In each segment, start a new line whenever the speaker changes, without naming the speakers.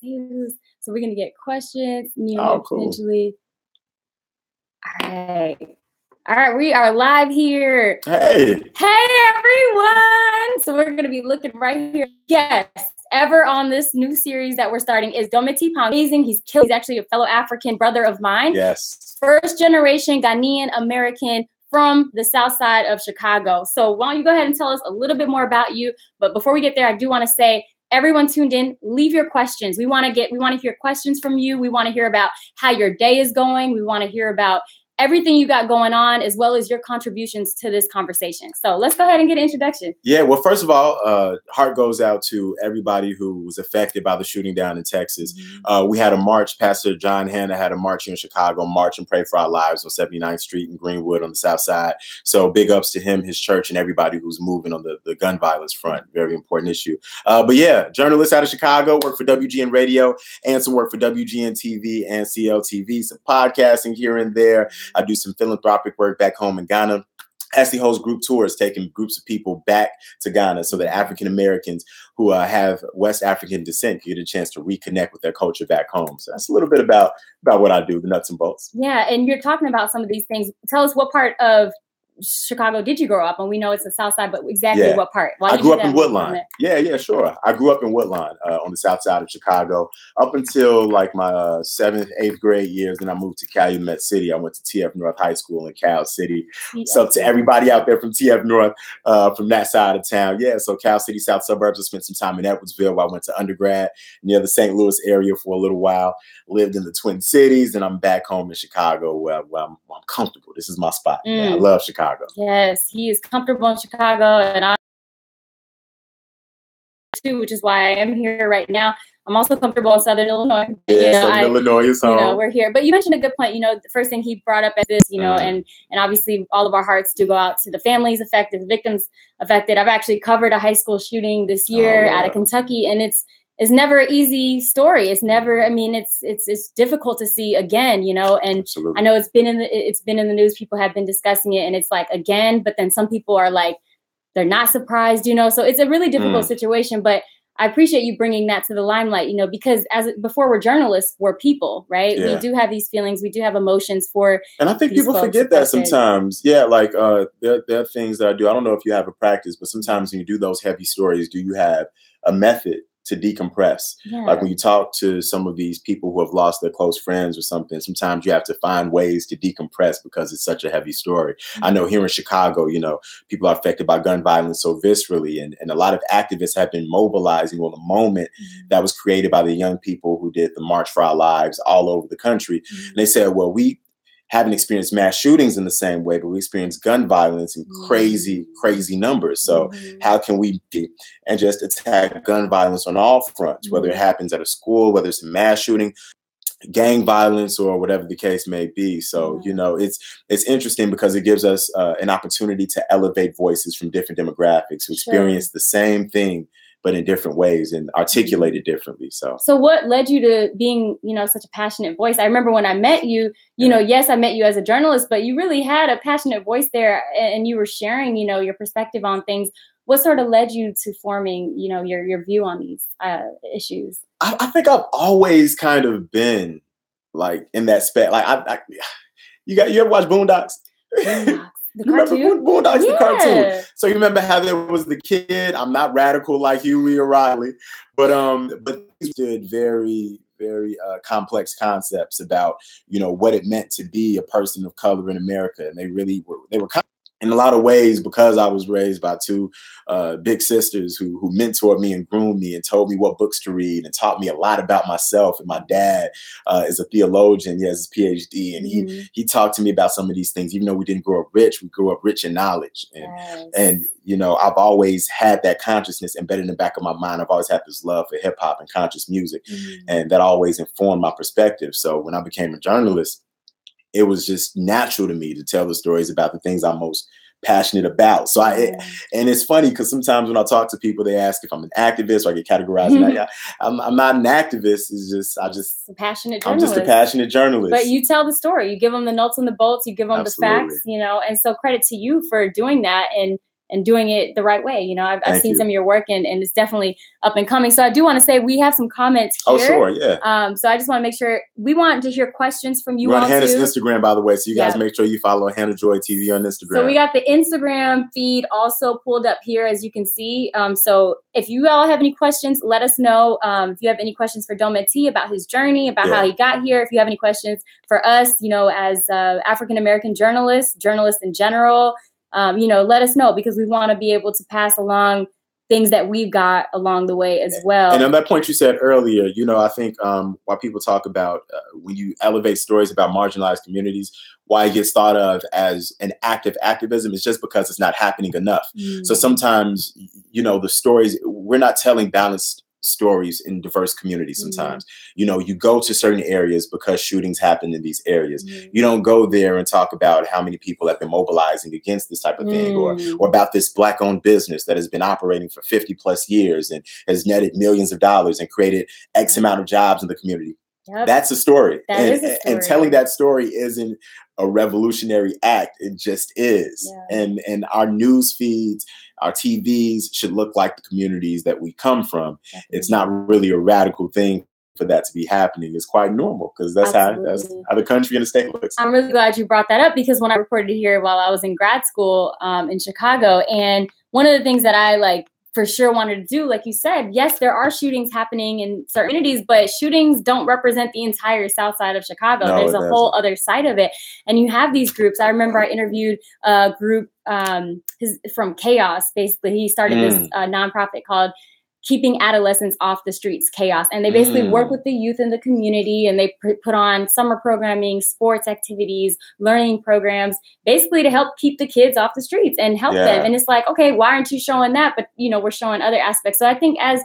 So we're gonna get questions, potentially. All right, we are live here.
Hey
everyone. So we're gonna be looking right here. Guest ever on this new series that we're starting is Dometi Pongo. Amazing. He's actually a fellow African brother of mine.
Yes.
First generation Ghanaian American from the Southside of Chicago. So why don't you go ahead and tell us a little bit more about you? But before we get there, I do want to say, everyone tuned in, leave your questions. We want to hear questions from you. We want to hear about how your day is going. We want to hear about everything you got going on, as well as your contributions to this conversation. So let's go ahead and get an introduction.
Yeah, well, first of all, heart goes out to everybody who was affected by the shooting down in Texas. Mm-hmm. We had a march. Pastor John Hanna had a march here in Chicago, March and Pray for Our Lives on 79th Street in Greenwood on the South Side. So big ups to him, his church, and everybody who's moving on the gun violence front. Very important issue. But yeah, journalist out of Chicago, work for WGN Radio and some work for WGN TV and CLTV, some podcasting here and there. I do some philanthropic work back home in Ghana. Actually host group tours, taking groups of people back to Ghana so that African Americans who have West African descent get a chance to reconnect with their culture back home. So that's a little bit about what I do, the nuts and bolts.
Yeah, and you're talking about some of these things. Tell us, what part of Chicago did you grow up? And we know it's the South Side, but exactly what part?
I grew up in Woodlawn. Yeah, sure. I grew up in Woodlawn on the South Side of Chicago up until like my 7th, 8th grade years. Then I moved to Calumet City. I went to TF North High School in Cal City. So to everybody out there from TF North, from that side of town. Yeah, so Cal City, South Suburbs. I spent some time in Edwardsville where I went to undergrad near the St. Louis area for a little while. Lived in the Twin Cities, and I'm back home in Chicago where I'm comfortable. This is my spot. Yeah, I love Chicago.
Yes, he is comfortable in Chicago, and I too, which is why I am here right now. I'm also comfortable in Southern Illinois.
Yeah, Southern Illinois is home.
We're here. But you mentioned a good point. The first thing he brought up is this, and obviously all of our hearts do go out to the families affected, the victims affected. I've actually covered a high school shooting this year out of Kentucky, and it's never an easy story. It's never. It's difficult to see again. And
Absolutely.
I know it's been in the news. People have been discussing it, and it's like again. But then some people are like, they're not surprised. So it's a really difficult situation. But I appreciate you bringing that to the limelight. Because before we're journalists, we're people, right? Yeah. We do have these feelings. We do have emotions for.
And I think people forget that sometimes. Yeah, like there are things that I do. I don't know if you have a practice, but sometimes when you do those heavy stories, do you have a method to decompress?
Yeah.
Like when you talk to some of these people who have lost their close friends or something, sometimes you have to find ways to decompress because it's such a heavy story. Mm-hmm. I know here in Chicago, people are affected by gun violence so viscerally, and a lot of activists have been mobilizing on the moment that was created by the young people who did the March for Our Lives all over the country. Mm-hmm. And they said, well, we haven't experienced mass shootings in the same way, but we experienced gun violence in crazy, crazy numbers. So how can we and just attack gun violence on all fronts, whether it happens at a school, whether it's a mass shooting, gang violence, or whatever the case may be. So, it's interesting because it gives us an opportunity to elevate voices from different demographics who experience the same thing, but in different ways and articulate it differently. So
what led you to being, such a passionate voice? I remember when I met you, yes, I met you as a journalist, but you really had a passionate voice there, and you were sharing, your perspective on things. What sort of led you to forming, your view on these issues?
I think I've always kind of been like in that spec. Like you ever watch Boondocks?
The
you
cartoon?
Remember Boondocks, the cartoon? So you remember how there was the kid? I'm not radical like Huey or Riley, but he did very, very complex concepts about what it meant to be a person of color in America, and they were in a lot of ways, because I was raised by two big sisters who mentored me and groomed me and told me what books to read and taught me a lot about myself. And my dad is a theologian. He has his PhD, and he talked to me about some of these things. Even though we didn't grow up rich, we grew up rich in knowledge. And I've always had that consciousness embedded in the back of my mind. I've always had this love for hip hop and conscious music, and that always informed my perspective. So when I became a journalist, it was just natural to me to tell the stories about the things I'm most passionate about. So and it's funny because sometimes when I talk to people, they ask if I'm an activist or I get categorized. I'm not an activist. It's just I'm just a passionate journalist.
But you tell the story. You give them the nuts and the bolts. You give them the facts. And so credit to you for doing that. And and doing it the right way. You know, I've seen
you.
some of your work, and it's definitely up and coming. So I do want to say we have some comments here.
Oh, sure, yeah.
So I just want to make sure we want to hear questions from you.
We're on Hannah's
too.
Instagram, by the way, so you guys make sure you follow Hannah Joy TV on Instagram.
So we got the Instagram feed also pulled up here, as you can see. So if you all have any questions, let us know. If you have any questions for Dometi about his journey, about how he got here, if you have any questions for us, you know, as African American journalists in general, you know, let us know, because we want to be able to pass along things that we've got along the way as well.
And on that point you said earlier, you know, I think why people talk about when you elevate stories about marginalized communities, why it gets thought of as an active activism is just because it's not happening enough. So sometimes, you know, the stories, we're not telling balanced stories in diverse communities sometimes. You know, you go to certain areas because shootings happen in these areas. You don't go there and talk about how many people have been mobilizing against this type of thing, or about this Black-owned business that has been operating for 50 plus years and has netted millions of dollars and created X amount of jobs in the community. That's a story.
That is a story.
And telling that story isn't a revolutionary act. It just is. And our news feeds, our TVs should look like the communities that we come from. It's not really a radical thing for that to be happening. It's quite normal, because that's how the country and the state looks.
I'm really glad you brought that up, because when I reported here while I was in grad school in Chicago, and one of the things that I for sure wanted to do, like you said, yes, there are shootings happening in certain communities, but shootings don't represent the entire South Side of Chicago. There's a whole other side of it. And you have these groups. I remember I interviewed a group from Chaos. Basically, he started this nonprofit called Keeping Adolescents Off the Streets, Chaos. And they basically work with the youth in the community, and they put on summer programming, sports activities, learning programs, basically to help keep the kids off the streets and help them. And it's like, okay, why aren't you showing that? But, you know, we're showing other aspects. So I think as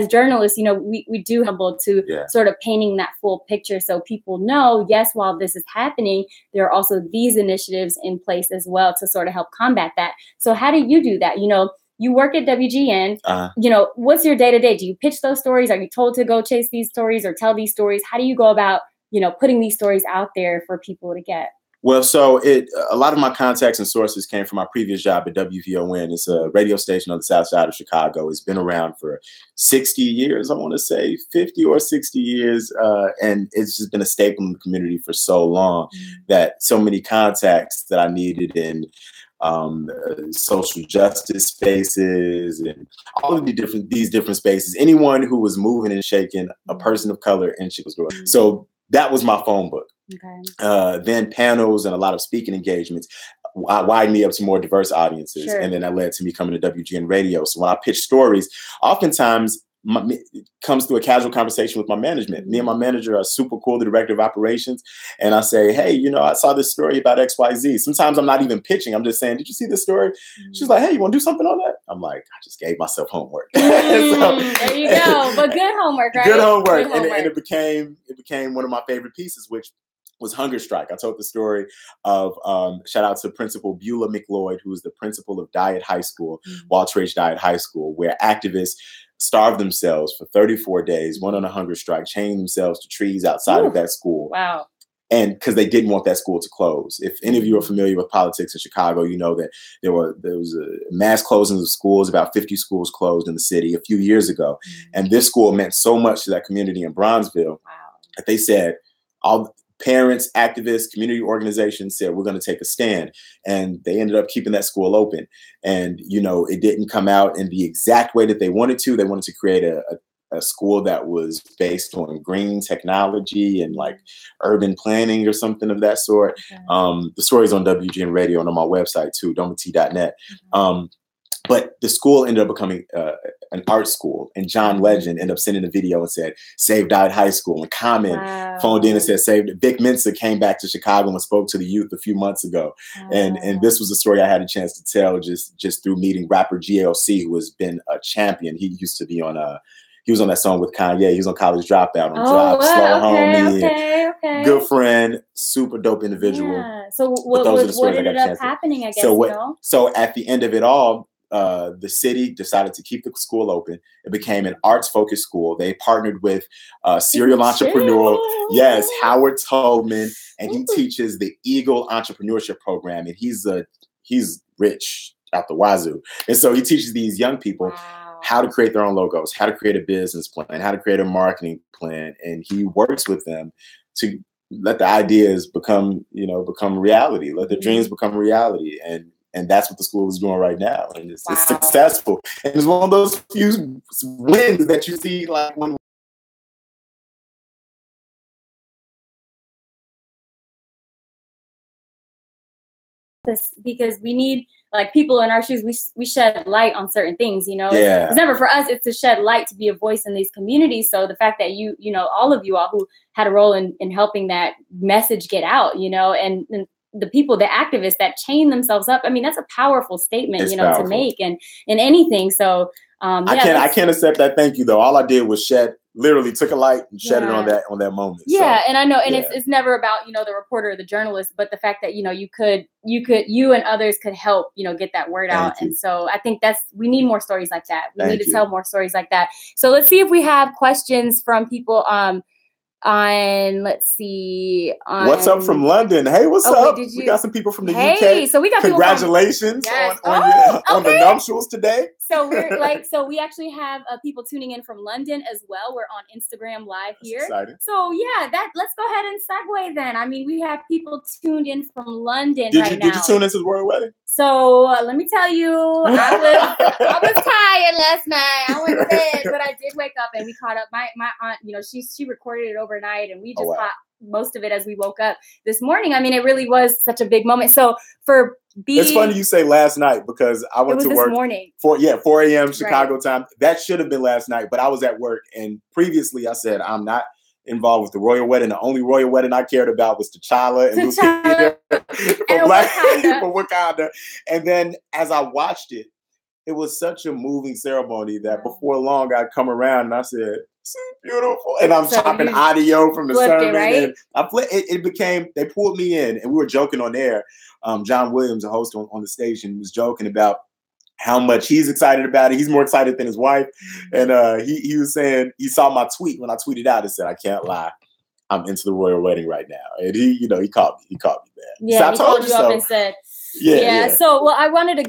journalists, you know, we do humble to sort of painting that full picture, so people know, yes, while this is happening, there are also these initiatives in place as well to sort of help combat that. So how do you do that? You know, you work at WGN, you know, what's your day-to-day? Do you pitch those stories? Are you told to go chase these stories or tell these stories? How do you go about, you know, putting these stories out there for people to get?
Well, so a lot of my contacts and sources came from my previous job at WVON. It's a radio station on the south side of Chicago. It's been around for 60 years, I want to say 50 or 60 years. And it's just been a staple in the community for so long that so many contacts that I needed in social justice spaces and all of these different spaces. Anyone who was moving and shaking a person of color in Chicago. So that was my phone book. Then panels and a lot of speaking engagements widened me up to more diverse audiences. And then that led to me coming to WGN Radio. So when I pitch stories, oftentimes it comes through a casual conversation with my management. Me and my manager are super cool, the director of operations. And I say, hey, you know, I saw this story about XYZ. Sometimes I'm not even pitching. I'm just saying, did you see this story? She's like, hey, you want to do something on that? I'm like, I just gave myself homework. So,
there you go. But good homework, right?
Good homework. And it became one of my favorite pieces, which was Hunger Strike. I told the story of, shout out to Principal Beulah McLeod, who was the principal of Diet High School, Walter H. Diet High School, where activists starved themselves for 34 days, went on a hunger strike, chained themselves to trees outside of that school.
Wow.
And because they didn't want that school to close. If any of you are familiar with politics in Chicago, you know that there was a mass closings of schools. About 50 schools closed in the city a few years ago. And this school meant so much to that community in Bronzeville that they said, all parents, activists, community organizations said, we're going to take a stand. And they ended up keeping that school open. And, you know, it didn't come out in the exact way that they wanted to. They wanted to create a school that was based on green technology and like urban planning or something of that sort. The story's on WGN Radio and on my website too, dometi.net. But the school ended up becoming an art school, and John Legend ended up sending a video and said, "Save Diet High School." And Common phoned in and said, "Save." Vic Mensa came back to Chicago and spoke to the youth a few months ago, and this was a story I had a chance to tell just through meeting rapper GLC, who has been a champion. He used to be on he was on that song with Kanye. He was on College Dropout, on Drop, Slow Homie, good friend, super dope individual.
Yeah. So what ended up happening, I guess,
So at the end of it all, the city decided to keep the school open. It became an arts-focused school. They partnered with serial entrepreneur, Howard Tolman, and he teaches the Eagle Entrepreneurship Program. And he's rich. out the wazoo. And so he teaches these young people how to create their own logos, how to create a business plan, how to create a marketing plan. And he works with them to let the ideas become reality, let the dreams become reality. And that's what the school is doing right now. And it's successful. And it's one of those few wins that you see, like when
this, because we need, like, people in our shoes, we shed light on certain things, you know.
Yeah.
It's never for us, it's to shed light, to be a voice in these communities. So the fact that you know, all of you all who had a role in helping that message get out, you know, and the people, the activists that chain themselves up, I mean, that's a powerful statement,
it's
you know,
powerful.
to make in anything. So
I can't accept that thank you though. All I did was literally took a light and shed it on that moment.
Yeah,
so,
and I know, and it's never about, you know, the reporter or the journalist, but the fact that, you know, you and others could help, you know, get that word out. And so I think we need more stories like that. We need to tell more stories like that. So let's see if we have questions from people let's see.
What's up from London? Hey, what's up? We got some people from the UK.
So we got
congratulations on the nuptials today.
So we actually have people tuning in from London as well. We're on Instagram Live here.
Exciting.
So yeah, let's go ahead and segue then. I mean, we have people tuned in from London
now.
Did
you tune into the royal wedding?
So let me tell you, I was tired last night. I went to bed, but I did wake up and we caught up. My aunt, you know, she recorded it overnight, and we just caught most of it as we woke up this morning. I mean, it really was such a big moment. So it's funny you say last night, because I went to work this morning. 4 a.m. Chicago time. That should have been last night, but I was at work, and previously I said I'm not involved with the royal wedding. The only royal wedding I cared about was T'Challa and Lupita for Wakanda. And then as I watched it, it was such a moving ceremony that before long I'd come around and I said, "It's beautiful," and I'm chopping audio from the sermon. Right?
And it became, they pulled me in, and we were joking on air. John Williams, a host on the station, was joking about how much he's excited about it. He's more excited than his wife. And he was saying, he saw my tweet when I tweeted out and said, "I can't lie, I'm into the royal wedding right now." And he called me back.
Yeah,
so I told you so.
Up and said, yeah. So, well, I want to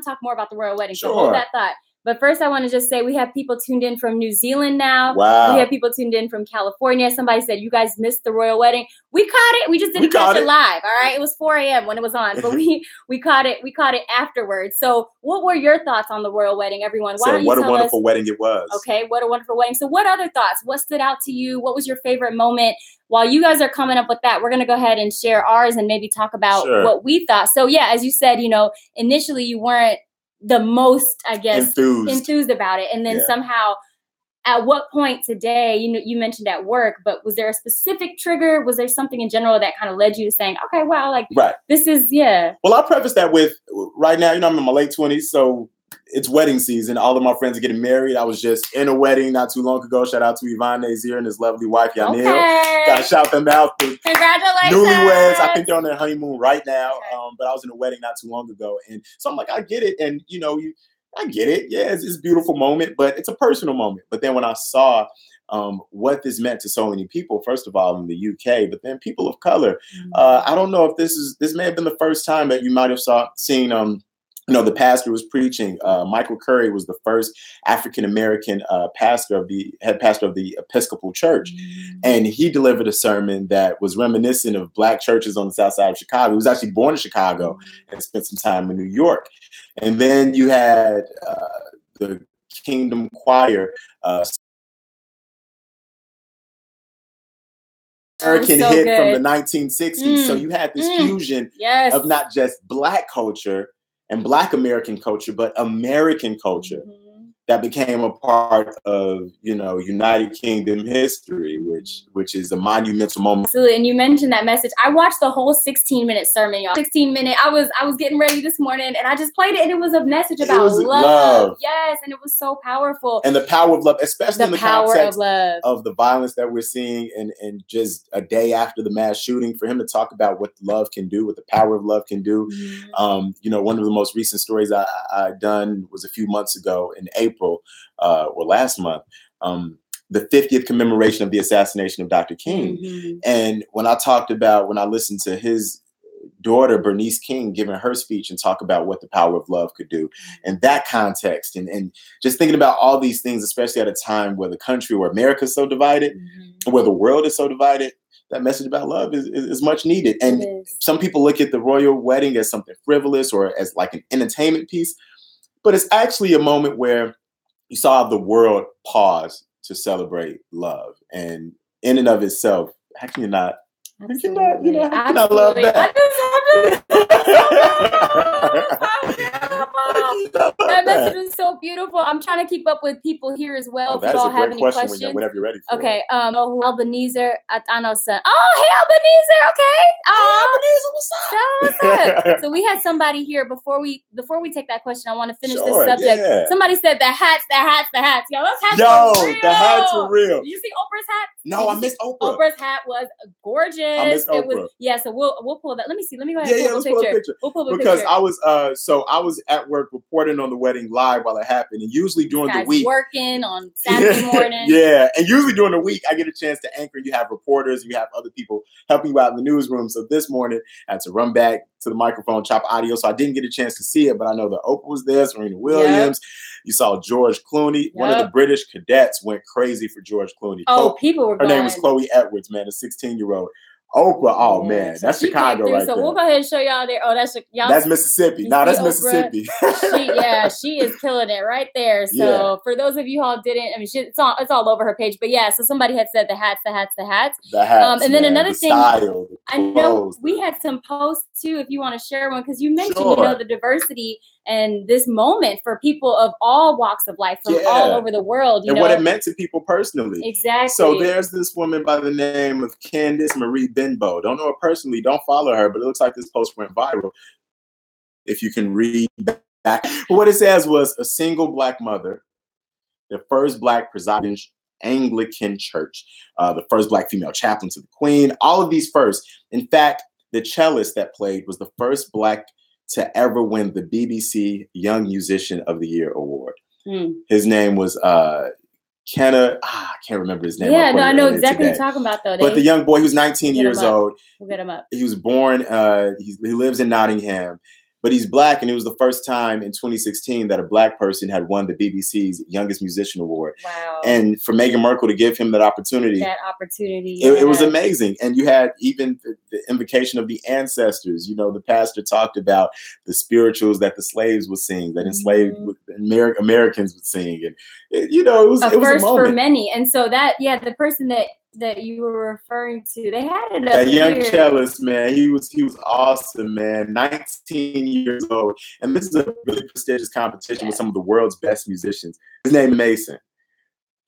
talk more about the royal wedding.
Sure.
So hold that thought. But first, I want to just say we have people tuned in from New Zealand now.
Wow.
We have people tuned in from California. Somebody said, "You guys missed the royal wedding." We caught it. We just didn't catch it live. All right. It was 4 a.m. when it was on, but we caught it. We caught it afterwards. So what were your thoughts on the royal wedding, everyone? Why don't you tell us?
What a wonderful wedding it was.
Okay. What a wonderful wedding. So what other thoughts? What stood out to you? What was your favorite moment? While you guys are coming up with that, we're going to go ahead and share ours and maybe talk about what we thought. So yeah, as you said, you know, initially you weren't the most, I guess, enthused about it. And then somehow, at what point today, you mentioned at work, but was there a specific trigger? Was there something in general that kind of led you to saying, okay, wow, like this is, Well, I'll preface that with right now, you know, I'm in my late 20s, so it's wedding season. All of my friends are getting married. I was just in a wedding not too long ago. Shout out to Yvonne Nazir and his lovely wife, Yanil. Gotta shout them out. Congratulations.
Newlyweds. I think they're on their honeymoon right now. But I was in a wedding not too long ago. And so I'm like, I get it. And, you know, I get it. Yeah, it's a beautiful moment, but it's a personal moment. But then when I saw what this meant to so many people, first of all, in the UK, but then people of color, I don't know if this may have been the first time that you might have seen you know, the pastor was preaching. Michael Curry was the first African American head pastor of the Episcopal Church, and he delivered a sermon that was reminiscent of Black churches on the Southside of Chicago. He was actually born in Chicago and spent some time in New York. And then you had the Kingdom Choir. American hit from the 1960s. So you had this fusion of not just Black culture and Black American culture, but American culture that became a part of, you know, United Kingdom history, which is a monumental moment. Absolutely. And you mentioned that message. I watched the whole 16-minute sermon, y'all. 16-minute. I was getting ready this morning and I just played it, and it was a message about love. Yes, and it was so powerful. And the power of love, especially in the context of the violence that we're seeing, and just a day after the mass shooting, for him to talk about what love can do, what the power of love can do. You know, one of the most recent stories I done was a few months ago in April, or last month, the 50th commemoration of the assassination of Dr. King. And when I listened to his daughter, Bernice King, giving her speech and talk about what the power of love could do in that context. And just thinking about all these things, especially at a time where the country, where America is so divided, where the world is so divided, that message about love is much needed. And some people look at the royal wedding as something frivolous or as like an entertainment piece, but it's actually a moment where you saw the world pause to celebrate love. And in and of itself, how can you not? How can I love that?
That message is so beautiful. I'm trying to keep up with people here as well.
If you all have any questions. Whenever you're ready for
it. Albanese at Anosa. Oh, hey, Albanese. Okay. Albanese, what's up? So we had somebody here before we take that question. I want to finish this subject. Yeah. Somebody said the hats. Yo, those hats were real.
The hats were real.
Did you see Oprah's hat?
No, I missed Oprah.
Oprah's hat was gorgeous.
I missed Oprah.
It was, so we'll pull that. Let me see. Let me go ahead and pull a picture. We'll pull a picture.
Because I was at work reporting on the wedding live while it happened, and usually during the week,
working on Saturday morning.
Yeah, and usually during the week, I get a chance to anchor. You have reporters, you have other people helping you out in the newsroom. So this morning, I had to run back to the microphone, chop audio, so I didn't get a chance to see it. But I know that Oprah was there, Serena Williams. Yep. You saw George Clooney. Yep. One of the British cadets went crazy for George Clooney.
People were.
Her name was Chloe Edwards, man, a 16-year-old. Oprah, man, that's Chicago right there.
So we'll go ahead and show y'all there. Oh, that's
Mississippi. That's Mississippi.
She is killing it right there. So for those of you who all didn't, I mean, it's all over her page. But yeah, so somebody had said the hats. And then another thing,
style,
I know we had some posts too. If you want to share one, because you mentioned the diversity and this moment for people of all walks of life from all over the world.
And what it meant to people personally.
Exactly.
So there's this woman by the name of Candace Marie Benbow. Don't know her personally. Don't follow her. But it looks like this post went viral. If you can read back. But what it says was a single Black mother, the first Black presiding Anglican church, the first Black female chaplain to the Queen. All of these first. In fact, the cellist that played was the first Black to ever win the BBC Young Musician of the Year award. His name was Kenna. I can't remember his name.
Yeah, no, I know exactly what you're talking about, though.
But the young boy, he was 19 years old.
We'll get him up.
He was born, he lives in Nottingham. But he's Black, and it was the first time in 2016 that a Black person had won the BBC's Youngest Musician Award.
Wow.
And for Meghan Markle to give him that opportunity. It was amazing. And you had even the invocation of the ancestors. You know, the pastor talked about the spirituals that the slaves would sing, that enslaved Americans would sing. And, it was a moment
for many. And so the person that you were referring to, they had it up
that young
here.
cellist, man, he was awesome, man. 19 years old, and this is a really prestigious competition with some of the world's best musicians. His name is Mason,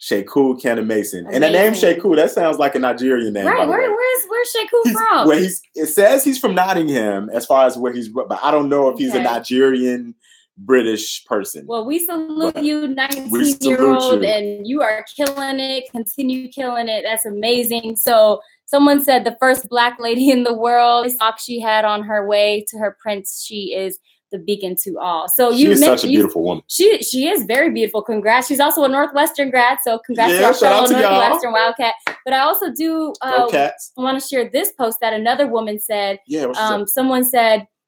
Sheku Kenna Mason. And the name Sheku, that sounds like a Nigerian name.
Right? Where's Sheku from?
It says he's from Nottingham, as far as where he's, but I don't know if he's a Nigerian British person.
Well, we salute you, 19-year-old, and you are killing it. Continue killing it. That's amazing. So someone said the first Black lady in the world, the sock she had on her way to her prince, she is the beacon to all. So
she is such a beautiful woman.
She is very beautiful. Congrats. She's also a Northwestern grad, so congrats to our fellow Northwestern Wildcat. But I also do want to share this post that another woman said.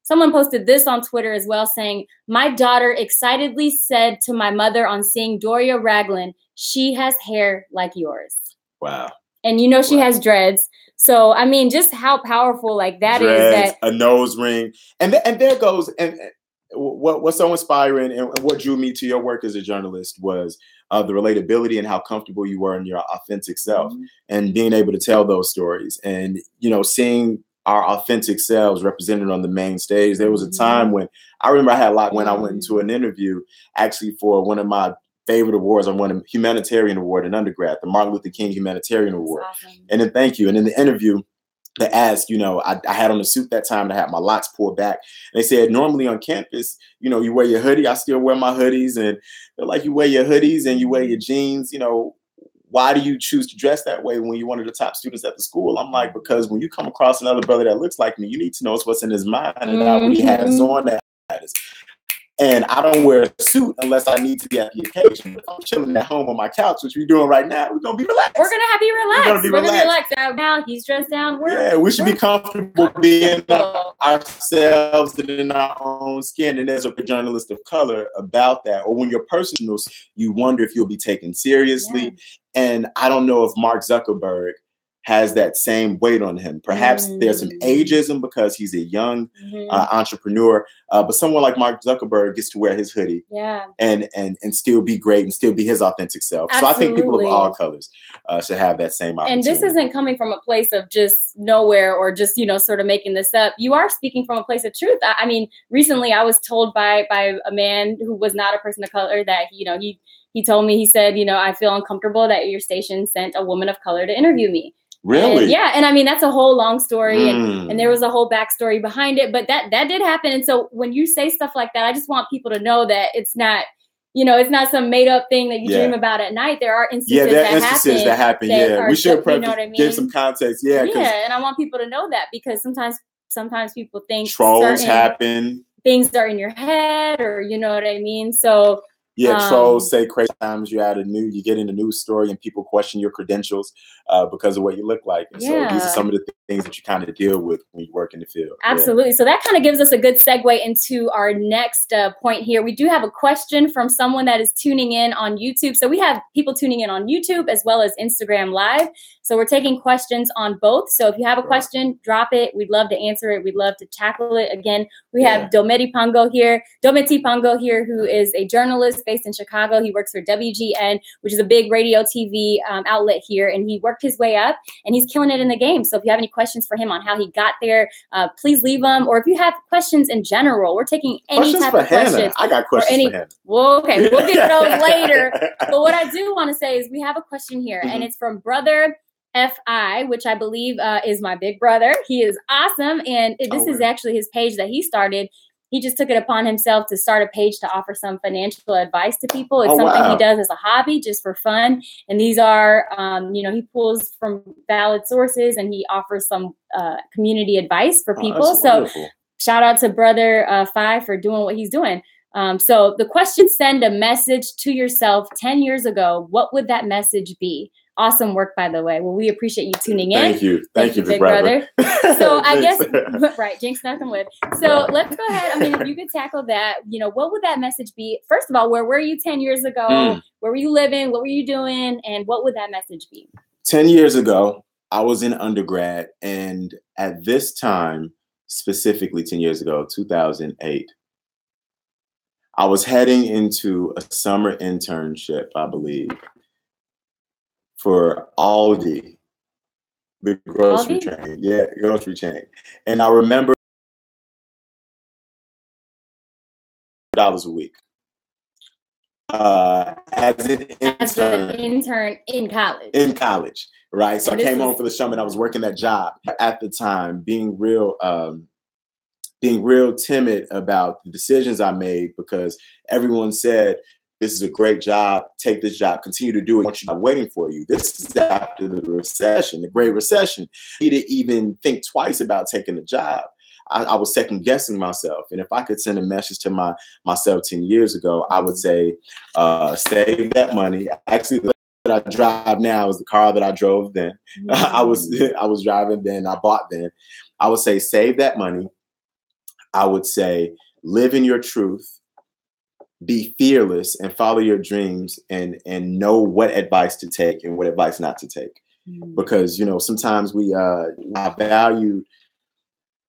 Someone posted this on Twitter as well, saying, "My daughter excitedly said to my mother on seeing Doria Ragland, she has hair like yours."
Wow.
And she has dreads. So, I mean, just how powerful like that
dreads,
is.
A nose ring. And there goes, and what's so inspiring and what drew me to your work as a journalist was the relatability and how comfortable you were in your authentic self and being able to tell those stories and, seeing our authentic selves represented on the main stage. There was a time when I remember I had a lot when I went into an interview actually for one of my favorite awards. I won a humanitarian award in undergrad, the Martin Luther King Humanitarian Award.
Awesome.
And then thank you. And in the interview, they asked, I had on a suit that time and I had my locks pulled back. And they said, normally on campus, you wear your hoodie. I still wear my hoodies. And they're like, you wear your hoodies and you wear your jeans, why do you choose to dress that way when you're one of the top students at the school? I'm like, because when you come across another brother that looks like me, you need to know what's in his mind and not what he has on that. And I don't wear a suit unless I need to be at the occasion. If I'm chilling at home on my couch, which we're doing right now, we're going to be relaxed.
We're going to be relaxed.
We're going to be relaxed.
Now he's dressed down.
Yeah, we should be comfortable being ourselves and in our own skin. And as a journalist of color about that, or when you're personal, you wonder if you'll be taken seriously. Yeah. And I don't know if Mark Zuckerberg has that same weight on him. Perhaps there's some ageism because he's a young entrepreneur, but someone like Mark Zuckerberg gets to wear his hoodie and still be great and still be his authentic self. Absolutely. So I think people of all colors should have that same opportunity.
And this isn't coming from a place of just nowhere or just, sort of making this up. You are speaking from a place of truth. I mean, recently I was told by a man who was not a person of color that, he told me, he said, I feel uncomfortable that your station sent a woman of color to interview me.
Really?
And yeah. And I mean, that's a whole long story and there was a whole backstory behind it, but that did happen. And so when you say stuff like that, I just want people to know that it's not, it's not some made up thing that you dream about at night. There are instances that happen.
We should give some context. Yeah.
And I want people to know that because sometimes people think
trolls happen.
Things are in your head or you know what I mean? So
trolls say crazy times. You get in a news story and people question your credentials because of what you look like. And so these are some of the things that you kind of deal with when you work in the field.
Absolutely. So that kind of gives us a good segue into our next point here. We do have a question from someone that is tuning in on YouTube. So we have people tuning in on YouTube as well as Instagram Live. So we're taking questions on both. So if you have a question, drop it. We'd love to answer it. We'd love to tackle it. Again, we have Dometi Pongo here, who is a journalist based in Chicago. He works for WGN, which is a big radio TV outlet here. And he worked his way up and he's killing it in the game. So if you have any questions for him on how he got there, please leave them. Or if you have questions in general, we're taking any type of questions.
I got questions for Hannah.
Well, okay, we'll get to those later. But what I do want to say is we have a question here and it's from Brother FI, which I believe is my big brother. He is awesome. And this is actually his page that he started. He just took it upon himself to start a page to offer some financial advice to people. It's something he does as a hobby, just for fun. And these are, he pulls from valid sources and he offers some community advice for people. So shout out to Brother Fi for doing what he's doing. So the question, send a message to yourself 10 years ago. What would that message be? Awesome work, by the way. Well, we appreciate you tuning in.
Thank you,
big brother. So I guess, right, jinx nothing with. So let's go ahead. I mean, if you could tackle that, what would that message be? First of all, where were you 10 years ago? Where were you living? What were you doing? And what would that message be?
10 years ago, I was in undergrad. And at this time, specifically 10 years ago, 2008, I was heading into a summer internship, I believe, for Aldi, the grocery chain. Yeah, grocery chain. And I remember $1 a week as an
intern in college.
In college, right? So I came home for the summer and I was working that job at the time, being real timid about the decisions I made because everyone said, this is a great job. Take this job. Continue to do it. What you're waiting for you. This is after the recession, the Great Recession. I didn't even think twice about taking a job. I was second guessing myself. And if I could send a message to myself 10 years ago, I would say, save that money. Actually, the car that I drive now is the car that I drove then. I was driving then. I bought then. I would say, save that money. I would say, live in your truth. Be fearless and follow your dreams and know what advice to take and what advice not to take. Because, sometimes I value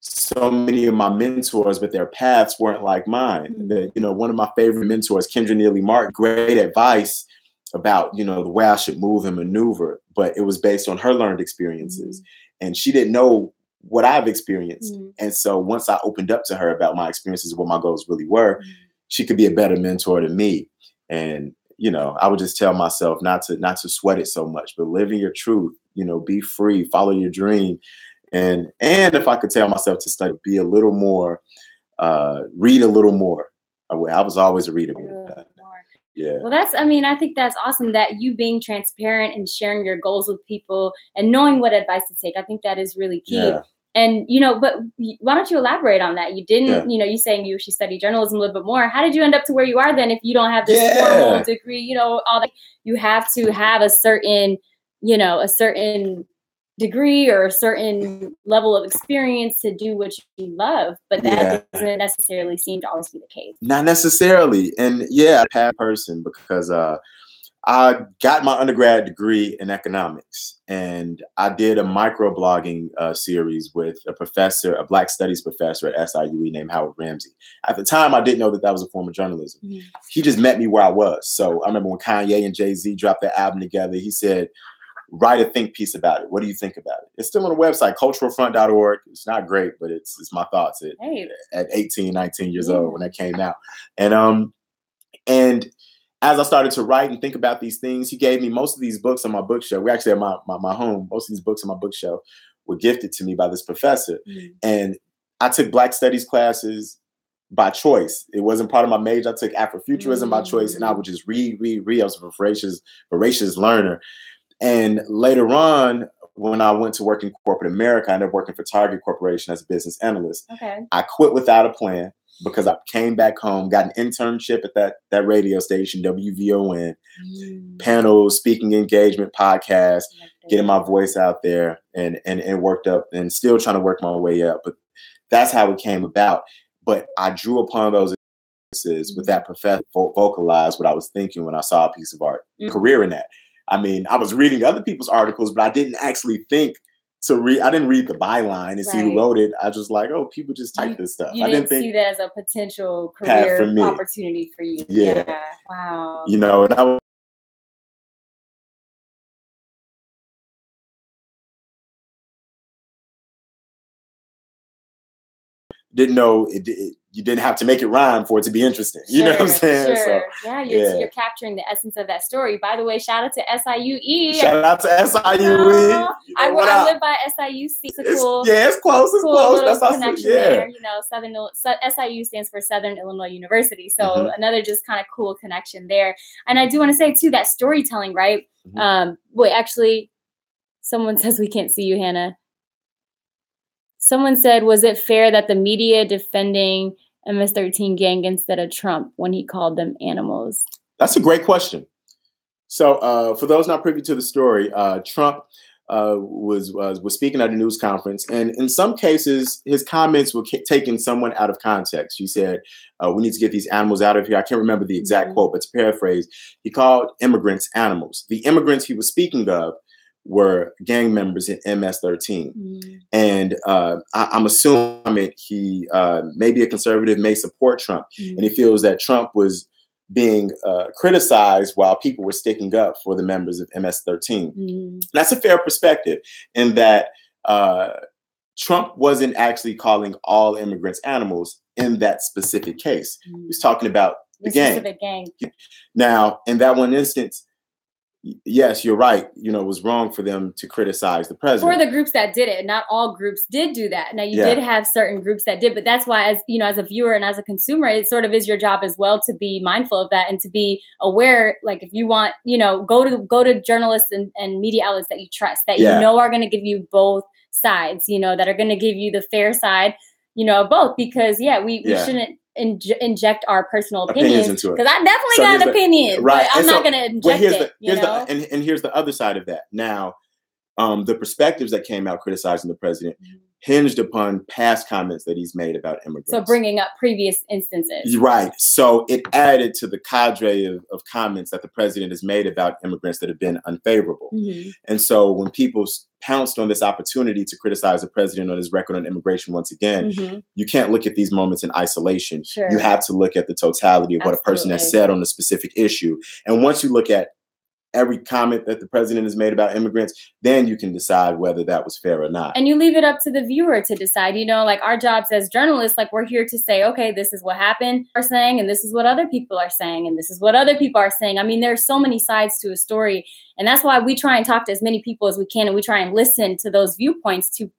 so many of my mentors, but their paths weren't like mine. One of my favorite mentors, Kendra Neely Martin, great advice about, the way I should move and maneuver, but it was based on her learned experiences. And she didn't know what I've experienced. And so once I opened up to her about my experiences, what my goals really were, she could be a better mentor than me. And, I would just tell myself not to sweat it so much, but live in your truth, be free, follow your dream. And if I could tell myself to study, be a little more, read a little more. I was always a reader. Yeah.
Well, I think that's awesome that you being transparent and sharing your goals with people and knowing what advice to take. I think that is really key. Yeah. And, you know, but why don't you elaborate on that? You didn't, you know, you saying she studied journalism a little bit more. How did you end up to where you are then if you don't have this formal degree, you know, all that? You have to have a certain, you know, a certain degree or a certain level of experience to do what you love. But that doesn't necessarily seem to always be the case.
Not necessarily. And I'm a bad person because I got my undergrad degree in economics, and I did a microblogging series with a professor, a Black Studies professor at SIUE named Howard Ramsey. At the time, I didn't know that was a form of journalism. He just met me where I was. So I remember when Kanye and Jay-Z dropped their album together, he said, write a think piece about it. What do you think about it? It's still on the website, culturalfront.org. It's not great, but it's my thoughts at 18, 19 years old when that came out. And as I started to write and think about these things, he gave me most of these books on my bookshelf. We actually have my home. Most of these books on my bookshelf were gifted to me by this professor. And I took Black Studies classes by choice. It wasn't part of my major. I took Afrofuturism by choice, and I would just read. I was a voracious learner. And later on, when I went to work in corporate America, I ended up working for Target Corporation as a business analyst. I quit without a plan because I came back home, got an internship at that radio station, WVON, panels, speaking engagement, podcast, getting my voice out there, and worked up and still trying to work my way up. But that's how it came about. But I drew upon those experiences with that professor, vocalize what I was thinking when I saw a piece of art, career in that. I mean, I was reading other people's articles, but I didn't actually think to read. I didn't read the byline and see who wrote it. I just like, oh, people just type this stuff.
I didn't see that as a potential career opportunity for you.
Yeah.
Wow.
You know, and I didn't know you didn't have to make it rhyme for it to be interesting. You know what I'm saying?
Sure. So, you're capturing the essence of that story. By the way, shout out to SIUE.
Shout out to SIUE.
I live by SIUC. It's close.
It's close. That's
connection there. You know, SIU stands for Southern Illinois University. So another just kind of cool connection there. And I do want to say too, that storytelling, right? Wait, actually, someone says we can't see you, Hannah. Someone said, was it fair that the media defending MS-13 gang instead of Trump when he called them animals?
That's a great question. So for those not privy to the story, Trump was speaking at a news conference, and in some cases, his comments were taken somewhat out of context. He said, we need to get these animals out of here. I can't remember the exact quote, but to paraphrase, he called immigrants animals. The immigrants he was speaking of were gang members in MS-13. And I'm assuming he may be a conservative, may support Trump. And he feels that Trump was being criticized while people were sticking up for the members of MS-13. That's a fair perspective in that Trump wasn't actually calling all immigrants animals in that specific case. He's talking about the gang. Now, in that one instance, yes, you're right. You know, it was wrong for them to criticize the president.
For the groups that did it, not all groups did do that. Now, you did have certain groups that did, but that's why, as you know, as a viewer and as a consumer, it sort of is your job as well to be mindful of that and to be aware. Like, if you want, you know, go to journalists and media outlets that you trust, that you know are going to give you both sides, you know, that are going to give you the fair side, you know, of both, because we shouldn't inject our personal opinions into it, because I definitely got an opinion, right? But I'm not going to inject it.
Here's the other side of that. Now, the perspectives that came out criticizing the president hinged upon past comments that he's made about immigrants.
So bringing up previous instances.
Right. So it added to the cadre of comments that the president has made about immigrants that have been unfavorable. And so when people pounced on this opportunity to criticize the president on his record on immigration once again, you can't look at these moments in isolation. You have to look at the totality of what a person has said on a specific issue. And once you look at every comment that the president has made about immigrants, then you can decide whether that was fair or not.
And you leave it up to the viewer to decide. You know, like our jobs as journalists, like we're here to say, okay, this is what happened, are saying, and this is what other people are saying, and this is what other people are saying. I mean, there's so many sides to a story, and that's why we try and talk to as many people as we can, and we try and listen to those viewpoints to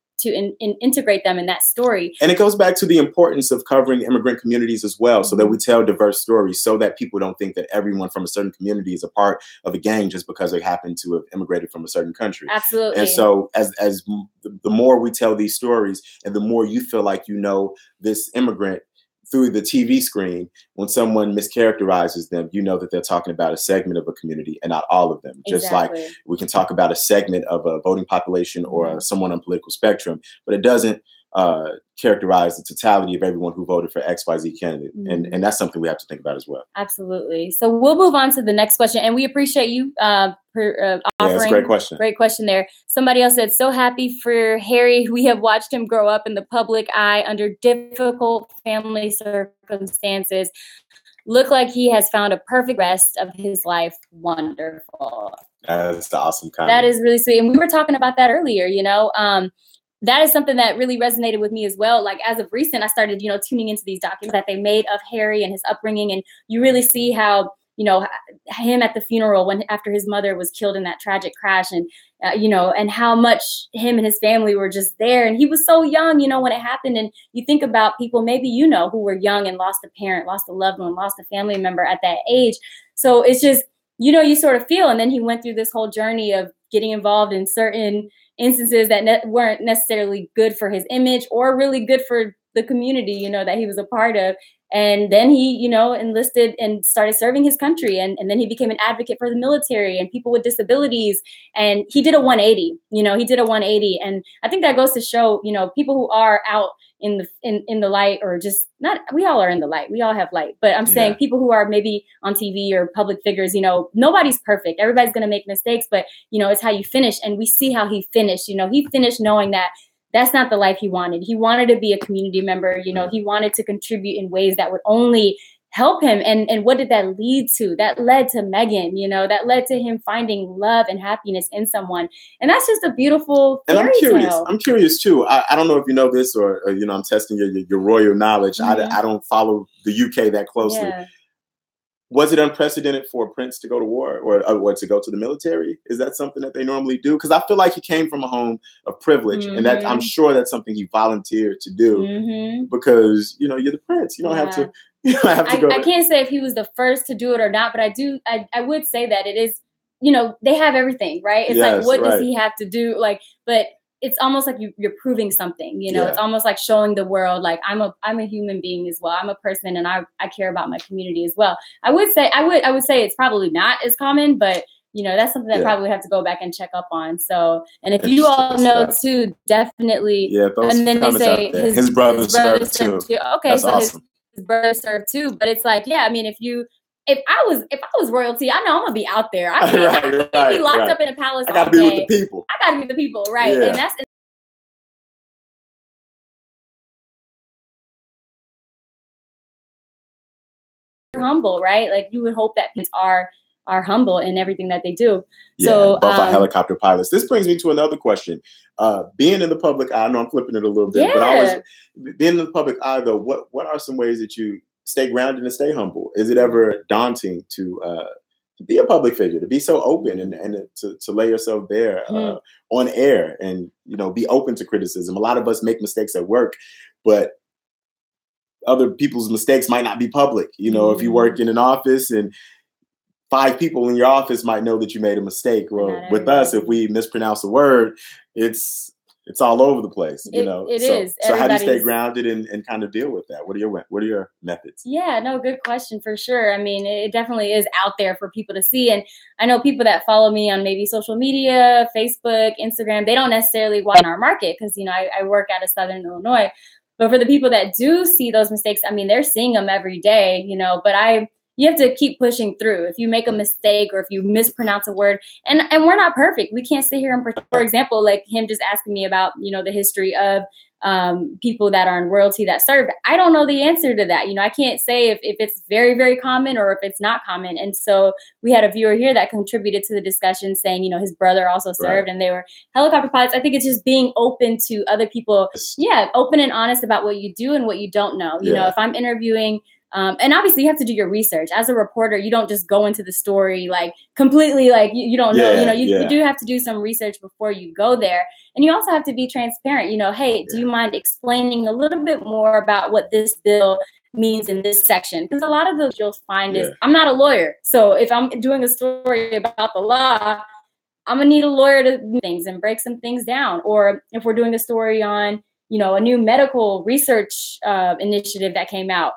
integrate them in that story.
And it goes back to the importance of covering immigrant communities as well, so that we tell diverse stories, so that people don't think that everyone from a certain community is a part of a gang just because they happen to have immigrated from a certain country.
Absolutely.
And so as the more we tell these stories, and the more you feel like you know this immigrant through the TV screen, when someone mischaracterizes them, you know that they're talking about a segment of a community and not all of them.
Exactly.
Just like we can talk about a segment of a voting population or someone on political spectrum, but it doesn't characterize the totality of everyone who voted for XYZ candidate. And that's something we have to think about as well.
Absolutely. So we'll move on to the next question. And we appreciate you offering.
Yeah, that's a great question.
Great question there. Somebody else said, so happy for Harry. We have watched him grow up in the public eye under difficult family circumstances. Look like he has found a perfect rest of his life. Wonderful.
That's the awesome comment.
That is really sweet. And we were talking about that earlier, that is something that really resonated with me as well. Like as of recent, I started, tuning into these documentaries that they made of Harry and his upbringing. And you really see how, him at the funeral after his mother was killed in that tragic crash and, and how much him and his family were just there. And he was so young, when it happened. And you think about people maybe, who were young and lost a parent, lost a loved one, lost a family member at that age. So it's just, you sort of feel. And then he went through this whole journey of getting involved in certain instances that weren't necessarily good for his image or really good for the community, that he was a part of. And then he, enlisted and started serving his country. And then he became an advocate for the military and people with disabilities. And he did a 180, he did a 180. And I think that goes to show, people who are out in the light, or just not, we all are in the light. We all have light. But I'm saying people who are maybe on TV or public figures, nobody's perfect. Everybody's going to make mistakes, but, it's how you finish. And we see how he finished. He finished knowing that that's not the life he wanted. He wanted to be a community member. He wanted to contribute in ways that would only help him. And what did that lead to? That led to Megan, that led to him finding love and happiness in someone. And that's just a beautiful fairy tale.
I'm curious too. I don't know if you know this or I'm testing your royal knowledge. I don't follow the UK that closely. Yeah. Was it unprecedented for a prince to go to war or to go to the military? Is that something that they normally do? Because I feel like he came from a home of privilege, and that I'm sure that's something he volunteered to do because you're the prince. You don't have to. You don't have to go.
I can't say if he was the first to do it or not, but I would say that it is. They have everything, right? It's like, what does he have to do? But it's almost like you're proving something, It's almost like showing the world, like I'm a human being as well. I'm a person, and I care about my community as well. I would say it's probably not as common, but that's something that probably have to go back and check up on. So, and if you all know too, definitely.
Yeah.
And then they say
his brother served too.
Okay.
That's
so
awesome.
His brother served too, but it's like, I mean, if I was royalty, I know I'm gonna be out there. I can't be locked up in a palace.
I gotta be with the people.
I gotta be with the people, right?
Yeah.
And that's humble, right? Like you would hope that people are humble in everything that they do.
Yeah,
so
both are helicopter pilots. This brings me to another question. Being in the public eye, I know I'm flipping it a little bit, but always being in the public eye though, what are some ways that you stay grounded and stay humble? Is it ever daunting to be a public figure, to be so open and to lay yourself there on air and, be open to criticism? A lot of us make mistakes at work, but other people's mistakes might not be public. If you work in an office and 5 people in your office might know that you made a mistake. Well, with us, if we mispronounce a word, it's all over the place,
It is.
So how do you stay grounded and kind of deal with that? What are your methods?
Yeah, no, good question for sure. I mean, it definitely is out there for people to see. And I know people that follow me on maybe social media, Facebook, Instagram, they don't necessarily watch in our market because, I work out of Southern Illinois. But for the people that do see those mistakes, I mean, they're seeing them every day, but you have to keep pushing through. If you make a mistake or if you mispronounce a word, and we're not perfect. We can't sit here and, for example, like him just asking me about, the history of people that are in royalty that served. I don't know the answer to that. I can't say if it's very, very common or if it's not common. And so we had a viewer here that contributed to the discussion saying, his brother also served and they were helicopter pilots. I think it's just being open to other people. Yeah. Open and honest about what you do and what you don't know. If I'm interviewing, and obviously you have to do your research as a reporter. You don't just go into the story like completely like you don't know, you do have to do some research before you go there. And you also have to be transparent, hey, do you mind explaining a little bit more about what this bill means in this section? Because a lot of those you'll find is I'm not a lawyer. So if I'm doing a story about the law, I'm gonna need a lawyer to do things and break some things down. Or if we're doing a story on, you know, a new medical research initiative that came out,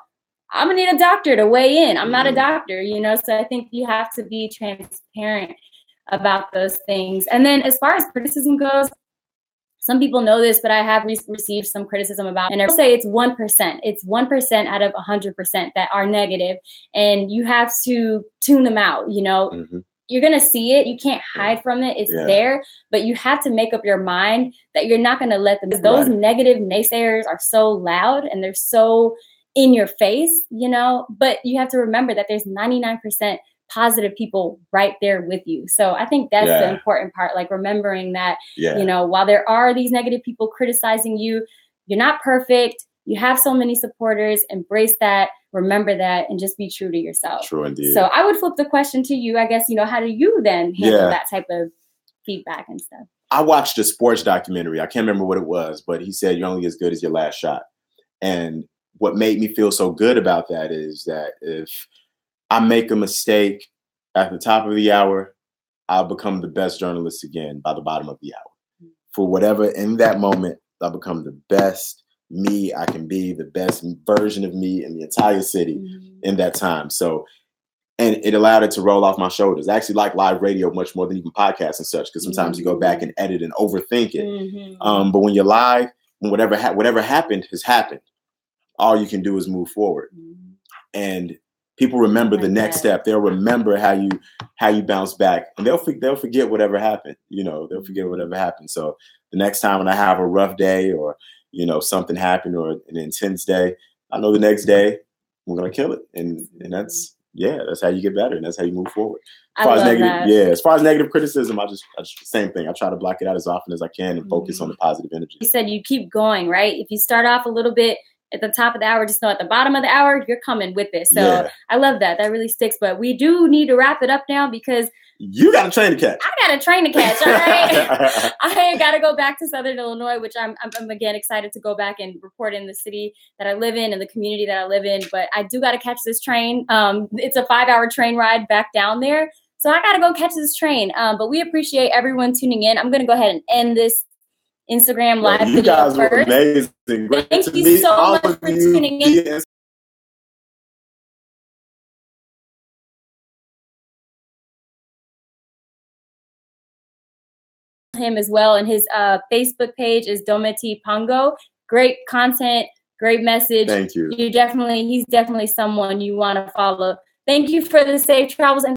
I'm gonna need a doctor to weigh in. I'm not a doctor, you know, so I think you have to be transparent about those things. And then as far as criticism goes, some people know this, but I have received some criticism about, and I will say it's 1%. It's 1% out of 100% that are negative, and you have to tune them out, you know. You're going to see it. You can't hide from it. It's there, but you have to make up your mind that you're not going to let them. Those negative naysayers are so loud and they're so in your face, you know, but you have to remember that there's 99% positive people right there with you. So I think that's the important part, like remembering that, you know, while there are these negative people criticizing you, you're not perfect. You have so many supporters. Embrace that, remember that, and just be true to yourself.
True indeed.
So I would flip the question to you, I guess, you know, how do you then handle that type of feedback and stuff?
I watched a sports documentary. I can't remember what it was, but he said you're only as good as your last shot. And what made me feel so good about that is that if I make a mistake at the top of the hour, I'll become the best journalist again by the bottom of the hour. For whatever, in that moment, I'll become the best me I can be, the best version of me in the entire city in that time. So, and it allowed it to roll off my shoulders. I actually like live radio much more than even podcasts and such, because sometimes you go back and edit and overthink it. But when you're live, whatever happened has happened. All you can do is move forward. And people remember the next step. They'll remember how you bounce back, and they'll forget whatever happened. You know, they'll forget whatever happened. So the next time when I have a rough day, or you know, something happened, or an intense day, I know the next day we're gonna kill it, and that's how you get better, and that's how you move forward. As far as negative, as far as negative criticism, I just same thing. I try to block it out as often as I can and focus on the positive energy.
You said you keep going, right? If you start off a little bit at the top of the hour, just know at the bottom of the hour, you're coming with it. So I love that. That really sticks. But we do need to wrap it up now, because
you got a train to catch.
I got a train to catch. All right. I got to go back to Southern Illinois, which I'm again excited to go back and report in the city that I live in and the community that I live in. But I do got to catch this train. It's a 5-hour train ride back down there. So I got to go catch this train. But we appreciate everyone tuning in. I'm going to go ahead and end this Instagram live video.
You guys were amazing. Great
Thank you so much for tuning in. Him as well, and his Facebook page is Dometi Pongo. Great content, great message.
Thank you.
He's definitely someone you want to follow. Thank you for the safe travels and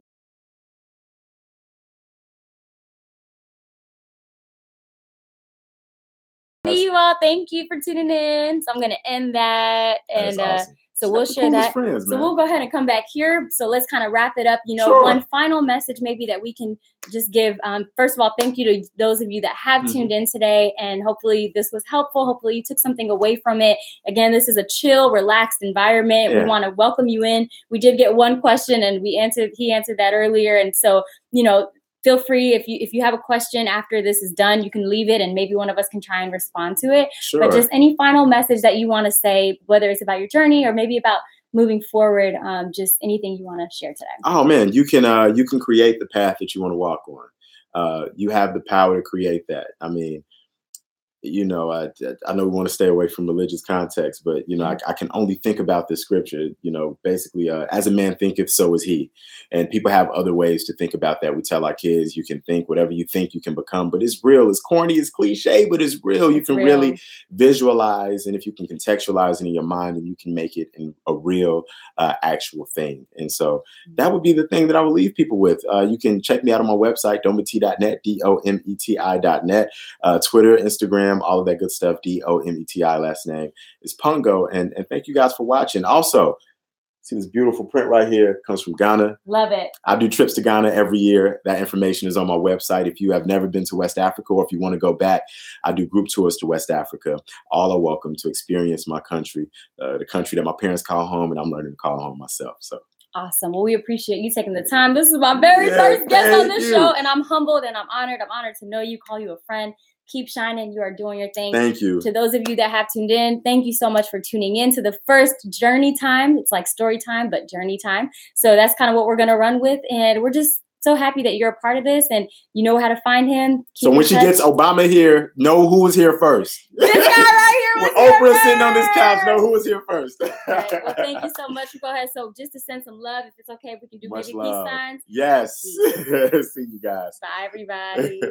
see you all. Thank you for tuning in. So I'm going to end that, and
awesome.
So we'll share that.
Friends,
so we'll go ahead and come back here. So let's kind of wrap it up. You know, one final message maybe that we can just give. First of all, thank you to those of you that have tuned in today. And hopefully this was helpful. Hopefully you took something away from it. Again, this is a chill, relaxed environment. We want to welcome you in. We did get one question, and he answered that earlier. And so, you know, feel free, if you have a question after this is done, you can leave it and maybe one of us can try and respond to it. But just any final message that you want to say, whether it's about your journey or maybe about moving forward, just anything you want to share today.
Oh man, you can create the path that you want to walk on. You have the power to create that. I mean, you know, I know we want to stay away from religious context, but, you know, I can only think about this scripture, you know, basically, as a man thinketh, so is he. And people have other ways to think about that. We tell our kids, you can think whatever you think you can become, but it's real. It's corny, it's cliche, but it's real. You can really visualize. And if you can contextualize it in your mind, and you can make it in a real, actual thing. And so that would be the thing that I would leave people with. You can check me out on my website, dometi.net, dometi.net, Twitter, Instagram, all of that good stuff. Dometi, last name is Pongo. And thank you guys for watching. Also, see this beautiful print right here. It comes from Ghana.
Love it.
I do trips to Ghana every year. That information is on my website. If you have never been to West Africa, or if you want to go back, I do group tours to West Africa. All are welcome to experience my country, the country that my parents call home, and I'm learning to call home myself. So
awesome. Well, we appreciate you taking the time. This is my very first guest on this show, and I'm humbled and I'm honored. I'm honored to know you, call you a friend. Keep shining. You are doing your thing.
Thank you.
To those of you that have tuned in, thank you so much for tuning in to the first journey time. It's like story time, but journey time. So that's kind of what we're going to run with. And we're just so happy that you're a part of this and you know how to find him.
So when she gets Obama here, know who was here first.
This guy right here was
When Oprah's sitting on this couch, know who was here first.
Right. Well, thank you so much. Go ahead. So just to send some love, if it's okay, if we can do
Much
maybe
love.
peace signs.
Yes. See you guys.
Bye, everybody.